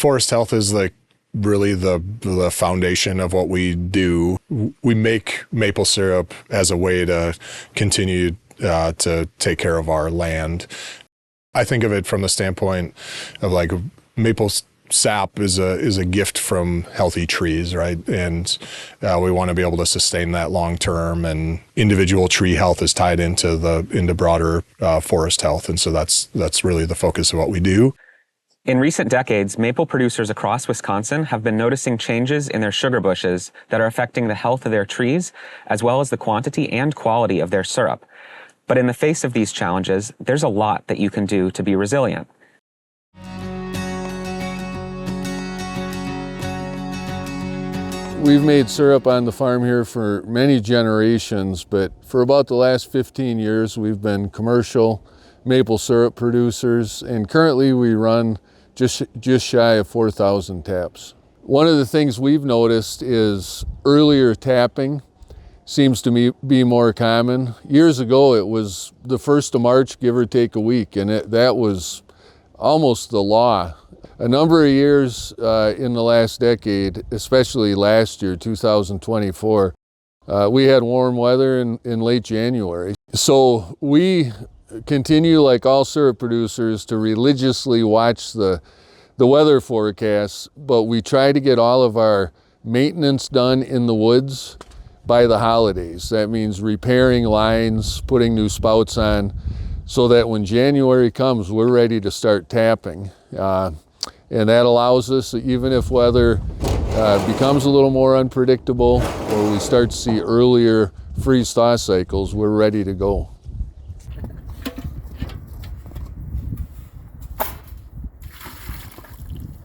forest health is really the foundation of what we do. We make maple syrup as a way to continue to take care of our land. I think of it from the standpoint of like maple sap is a gift from healthy trees, right? And we want to be able to sustain that long term. And individual tree health is tied into broader forest health, and so that's really the focus of what we do. In recent decades, maple producers across Wisconsin have been noticing changes in their sugar bushes that are affecting the health of their trees, as well as the quantity and quality of their syrup. But in the face of these challenges, there's a lot that you can do to be resilient. We've made syrup on the farm here for many generations, but for about the last 15 years, we've been commercial maple syrup producers, and currently we run just shy of 4,000 taps. One of the things we've noticed is earlier tapping seems to be more common. Years ago, it was the 1st of March, give or take a week, and that was almost the law. A number of years in the last decade, especially last year, 2024, we had warm weather in late January. So we continue, like all syrup producers, to religiously watch the weather forecasts, but we try to get all of our maintenance done in the woods by the holidays. That means repairing lines, putting new spouts on, so that when January comes, we're ready to start tapping. And that allows us, even if weather becomes a little more unpredictable or we start to see earlier freeze-thaw cycles, we're ready to go.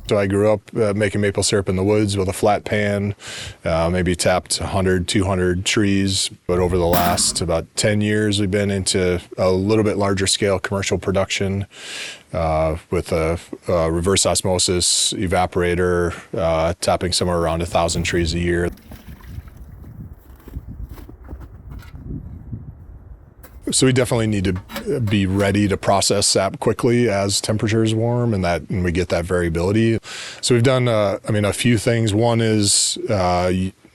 So I grew up making maple syrup in the woods with a flat pan, maybe tapped 100, 200 trees. But over the last about 10 years, we've been into a little bit larger scale commercial production with a reverse osmosis evaporator, tapping somewhere around 1,000 trees a year. So we definitely need to be ready to process sap quickly as temperatures warm and we get that variability. So we've done, a few things. One is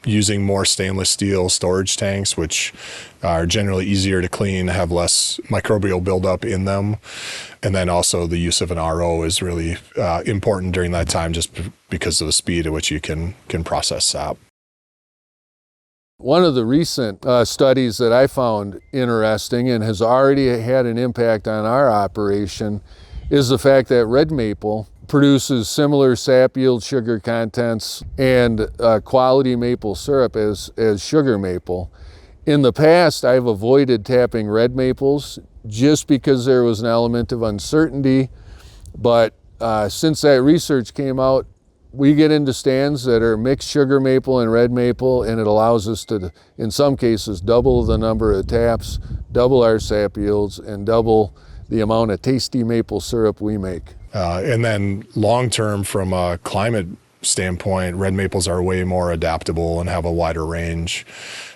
using more stainless steel storage tanks, which are generally easier to clean, have less microbial buildup in them. And then also the use of an RO is really important during that time, just because of the speed at which you can process sap. One of the recent studies that I found interesting and has already had an impact on our operation is the fact that red maple produces similar sap yield, sugar contents, and quality maple syrup as sugar maple. In the past, I've avoided tapping red maples just because there was an element of uncertainty, but since that research came out, we get into stands that are mixed sugar maple and red maple, and it allows us to, in some cases, double the number of taps, double our sap yields, and double the amount of tasty maple syrup we make. And then long-term, from a climate standpoint, red maples are way more adaptable and have a wider range.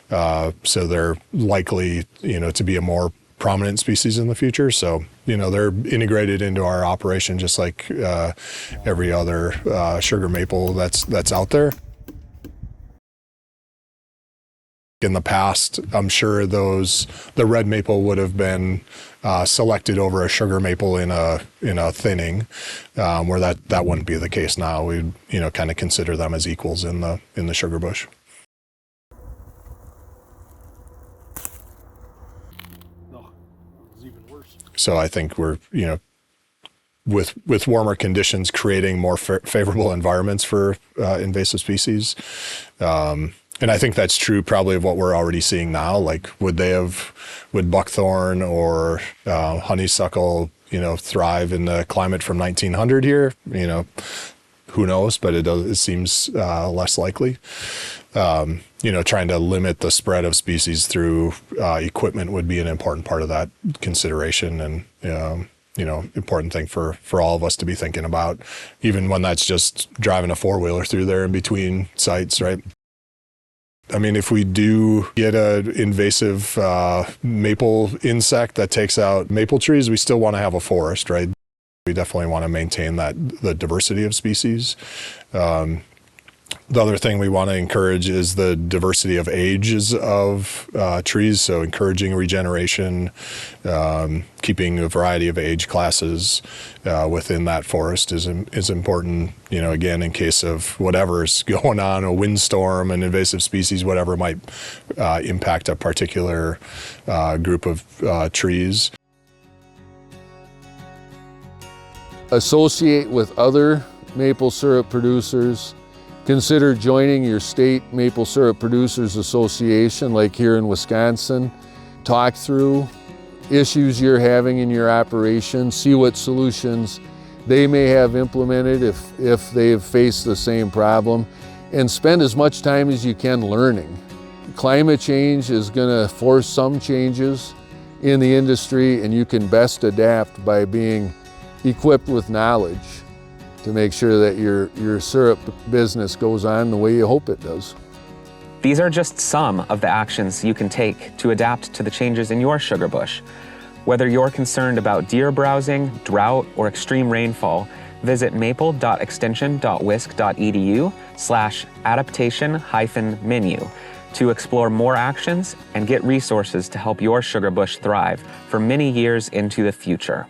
So they're likely, to be a more prominent species in the future. So, they're integrated into our operation just like every other sugar maple that's out there. In the past, I'm sure the red maple would have been selected over a sugar maple in a thinning, where that wouldn't be the case now. We'd kind of consider them as equals in the sugarbush. So I think we're, with warmer conditions, creating more favorable environments for invasive species. And I think that's true probably of what we're already seeing now. Like, would buckthorn or honeysuckle, thrive in the climate from 1900 here? Who knows, but it seems less likely. Trying to limit the spread of species through equipment would be an important part of that consideration, and important thing for all of us to be thinking about, even when that's just driving a four-wheeler through there in between sites, right? I mean, if we do get an invasive maple insect that takes out maple trees, we still want to have a forest, right? We definitely want to maintain the diversity of species. The other thing we want to encourage is the diversity of ages of trees, so encouraging regeneration, keeping a variety of age classes within that forest is important. Again, in case of whatever's going on, a windstorm, an invasive species, whatever might impact a particular group of trees. Associate with other maple syrup producers. Consider joining your state Maple Syrup Producers Association, like here in Wisconsin. Talk through issues you're having in your operation, see what solutions they may have implemented if they've faced the same problem, and spend as much time as you can learning. Climate change is going to force some changes in the industry, and you can best adapt by being equipped with knowledge to make sure that your syrup business goes on the way you hope it does. These are just some of the actions you can take to adapt to the changes in your sugar bush. Whether you're concerned about deer browsing, drought, or extreme rainfall, visit maple.extension.wisc.edu/adaptation-menu to explore more actions and get resources to help your sugar bush thrive for many years into the future.